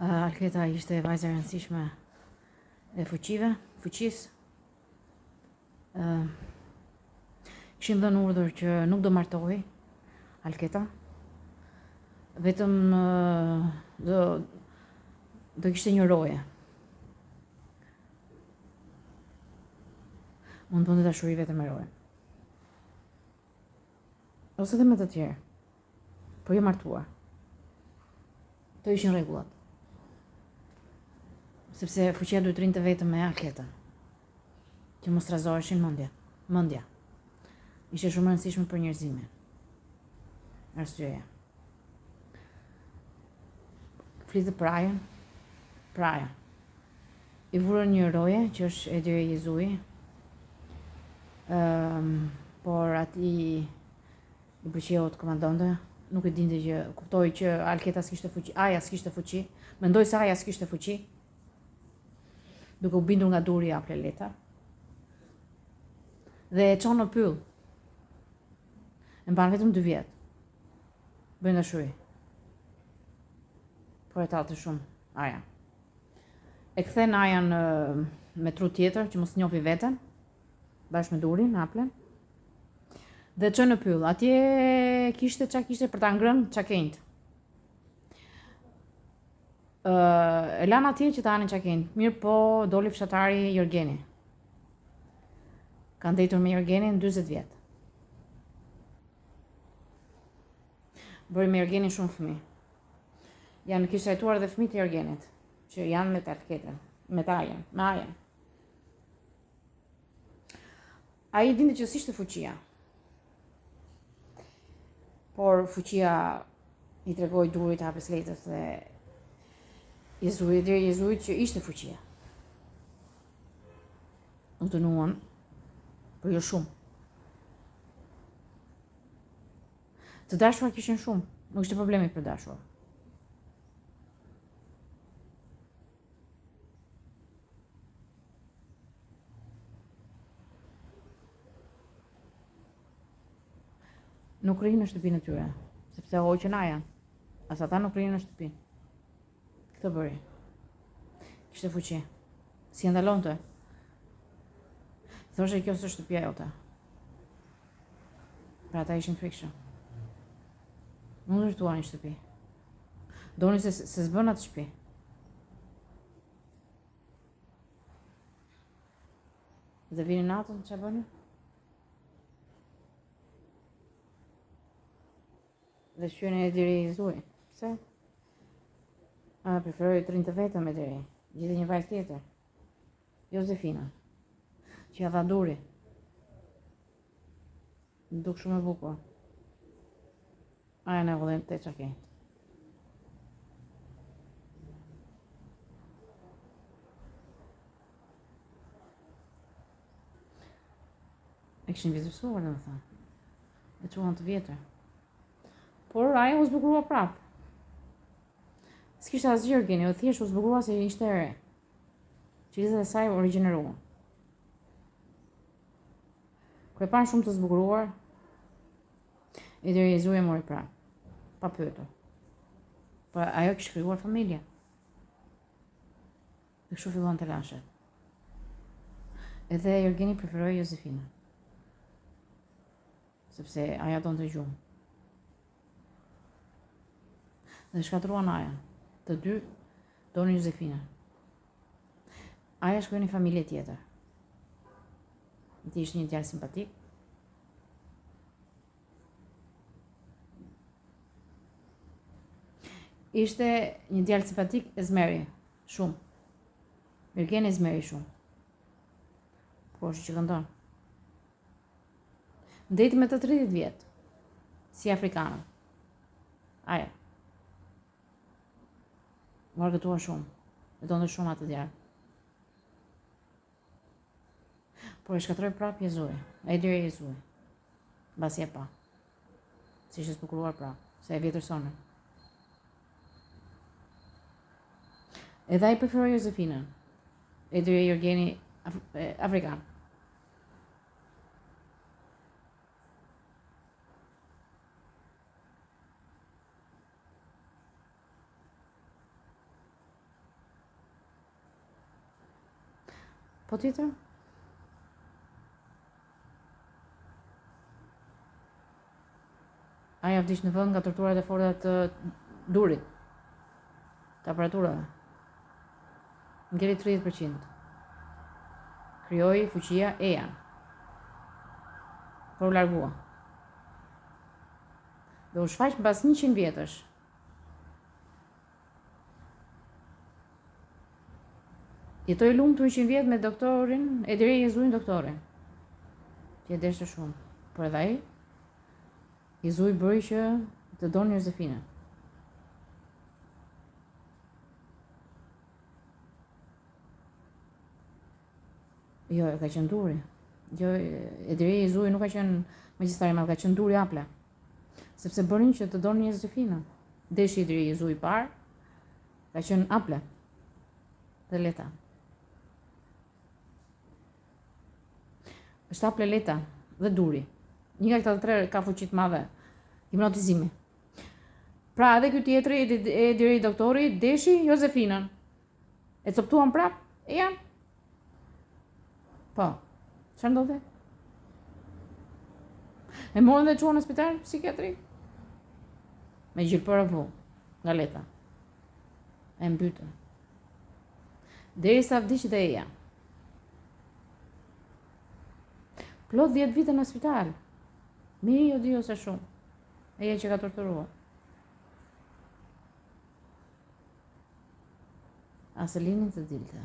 Alketa ishte vajza e rëndësishme e fuqisë. Kishin dhënë urdhër që nuk do martohej Alketa. Vetëm do kishte një roje. Mund të bënte dashuri vetëm me roje. Ose dhe me të tjerë. Por jo martuar. To ishin rregullat. Sepse fuqia duhet rinte vetëm me Alketën. Që mos razoheshin mendja. Ishte shumë e rëndësishme për njerëzimin. Arsyeja. Flitet për Ajën. Për Ajën. I vurën një roje që është Ederi Jezui. Por ati i pëlqeu të komandonte. Nuk e dinte që kuptoi që Alketa s'kishte fuqi, Aja s'kishte fuqi. Mendoi se Aja s'kishte fuqi. Duke u bindur nga duri i Apleleta. Dhe e çon në pyll. E mban vetëm 2 vjet. Bëjnë dashuri. Por e tallte shumë Aja. E kthen Ajan me tru tjetër që mos njofi veten, bashkë me durin, Aplen. Dhe çon në pyll. Atje kishte për ta ngrënë çakenjt. E lan atje që ta hanin çakenjt. Mirë po doli fshatari Jorgeni. Kanë ndëjtur me Jorgenin 40 vjet. Bëri me Jorgenin shumë fëmijë. Janë kishte hetuar edhe fëmijët e Jorgenit, që janë me Alketën, me Ajën. Ai dinte që s'ishte fuqia. Por fuqia i tregoi durit të Apesletës dhe Jezui që ishte fuqia. U dënuan, por jo shumë. Të dashurat kishin shumë, nuk ishte problemi për dashur. Nuk rrinë në shtëpinë e tyre, sepse hoqën Ajan. As ata nuk rrinë në shtëpi. Këtë bëri. Kishte fuqi. Si e ndalonte. Thoshe kjo s'është shtëpia jote. Pra ata ishin frikshëm. Nuk ndërtuan një shtëpi. Doni se s'bën atë shtëpi. Dhe vini natën, ç'a bëni? Dhe shqyën e Ederi Jezui. Pse? Preferoj të rinte vetëm Ederi. Gjithë një vajzë tjetër. Josefina. Që ja dha duri. Duk shumë e bukur. Aja në vëllën të çakenjt. E kishin vizërsuar, dhe më thënë. E çuan të vjetër. Por Aja u zbukurua prap. S'kishte asgjë Jorgeni, o thjesht u zbukurua se ishte e re. Qytetet e saj u rigjeneruan. Kur e pan shumë të zbukuruar, Ederi Jezui e mori prap, pa pyetur. Por ajo kishte krijuar familje. Dhe kështu fillon të lashet. Edhe Jorgeni preferoi Josefina. Sepse Aja donte gjumë. Dhe shkatruan Ajan. Të dy donin Josefina. Aja shkoi në një familje tjetër. Ti ishte një djalë simpatik. Ishte një djalë simpatik e zmeri shumë. Jorgeni e zmeri shumë. Po është që këndon. Ndeti me të 30 vjet. Si afrikanët. Aja. U argëtuan shumë. E donte shumë atë djalë. Por e shkatroi prap Jezui. Ederi Jezui. Mbasi e pa. Si ishte zbukuruar prap. Se e vjetërsonën. Edhe ai preferoi Josefinën. Ederi Jorgeni afrikan. Po tjetër? Aja vdiq në vend nga torturat e forta të durit, të aparaturave. Ngeli 30%. Krijoi fuqia eja. Por u largua. Dhe u shfaq mbas 100 vjetësh. Jetoi lumtur 100 vjet me doktorin, e deri Jezuin doktorin. Që e deshte shumë. Por edhe ai Jezui bëri që të donin Josefinën. Jo, ka qenë duri. Jo, e deri Jezui nuk ka qenë magjistari, ma ka qenë duri Apla. Sepse bërin që të donin Josefinën. Deshi i deri Jezui parë ka qenë Apla dhe Leta. Është Apla, Leta dhe duri. Një nga këta tre ka fuqi të madhe hipnotizimi. Pra edhe ky tjetri e deri doktori deshi Josefinën. E coptuan prap? E janë? Po. Çfarë ndodhi? E morën dhe çuan në spital psikiatrik. Me gjilpër avu nga Leta. E mbytën. Derisa vdiq dhe eja. Plot 10 vite në spital. Mi jo di ose shumë. Eja që ka torturuar. Aselinin të dilte.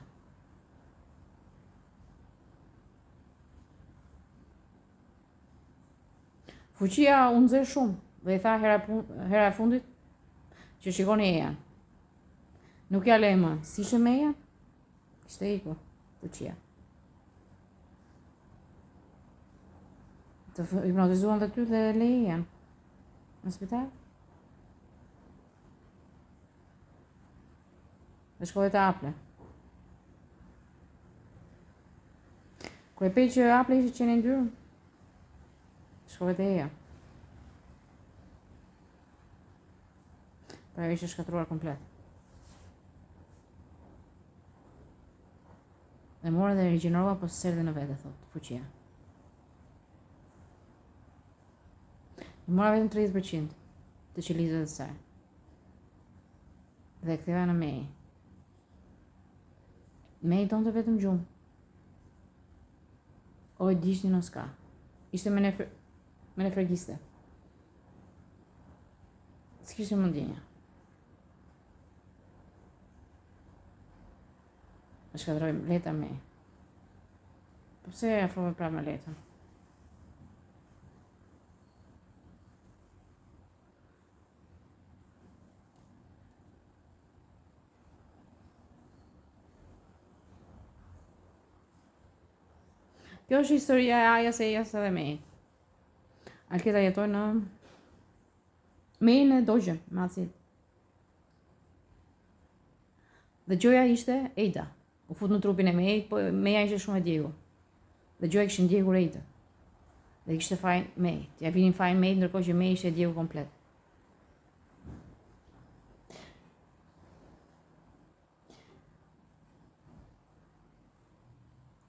Fuqia u nxer shumë dhe i tha hera e fundit që shikoni eja. Nuk ja lej më, si ishte me eja? Ishte ikur fuqia. Të hipnotizuan dhe ty dhe lejen në spital. Dhe shkove të Apla. Kur e pe që Apla ishte qenë ndyrë, shkove të eja. Pra ishte shkatruar komplet. Dhe more dhe rigjenerova, po së serdhe në vete, thot, fuqia. Mora vetëm 30% të qelizave të saj. Dhe ktheva në Mei. Mei donte vetëm gjumë. O e dishtin o s'ka. Ishte me nefregiste. S'kishte mundinja. E shkadroj Leta Mei. Po pse e afrove prapë me Letën? Kjo është historia e Ajas, Ejas edhe Mejit. Alketa jetoj në Mejin e Dogjën, Macit. Dhe gjoja ishte Ejda. U fut në trupin e Mejit, po Meja ishte shumë e djegur. Dhe gjoja kishte ndjegur Ejda. Dhe kishte fajin Mejit. Ja vinin fajin Mejit, ndërkohë që Meji ishte e djegur komplet.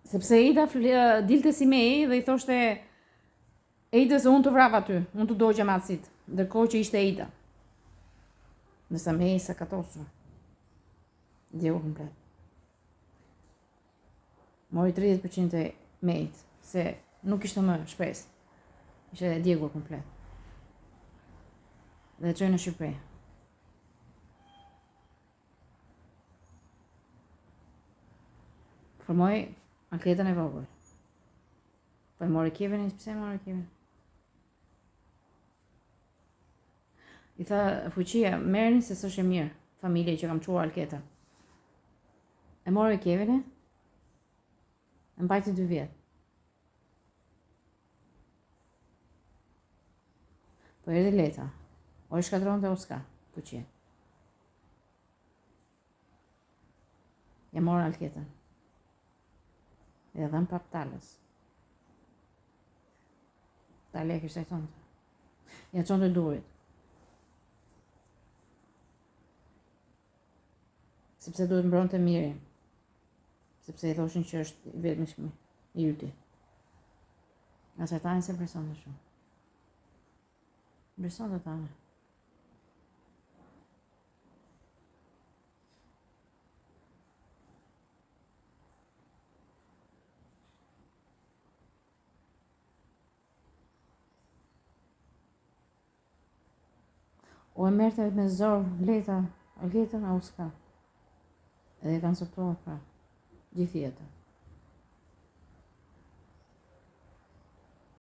Sepse Ejda dilte si Meji dhe i thoshte Ejdës unë të vrap aty, unë të dogja Macit, ndërkohë që ishte Ejda. Nësa Meji sa katosur. Djegur komplet. Mori 30% e Mejit, se nuk ishte më shpresë. Ishte e djegur komplet. Dhe çoi në Shqipëri. Formoi Alketën e vogël. Po e mori Kevinin, pse e mori Kevinin? I tha fuqia, merrni se s'është e mirë, familje që kam çuar Alketën. E mori Kevinin, e mbajti 2 vjet. Po erdhi Leta. O i shkatronte o s'ka, fuqia. Ja mori Alketën. E dhëm prap Talës. Talë e kishte thonte. Ja çonte durit. Sepse duhet mbronte mirin. sepse i thoshin që është i vetmishmi i yti. Acertajnë se Bresson dhe shumë. Bresson dhe tane. O e merte me zorë letën, a u s'ka. Edhe kanë soptuar pra, gjithë jetën.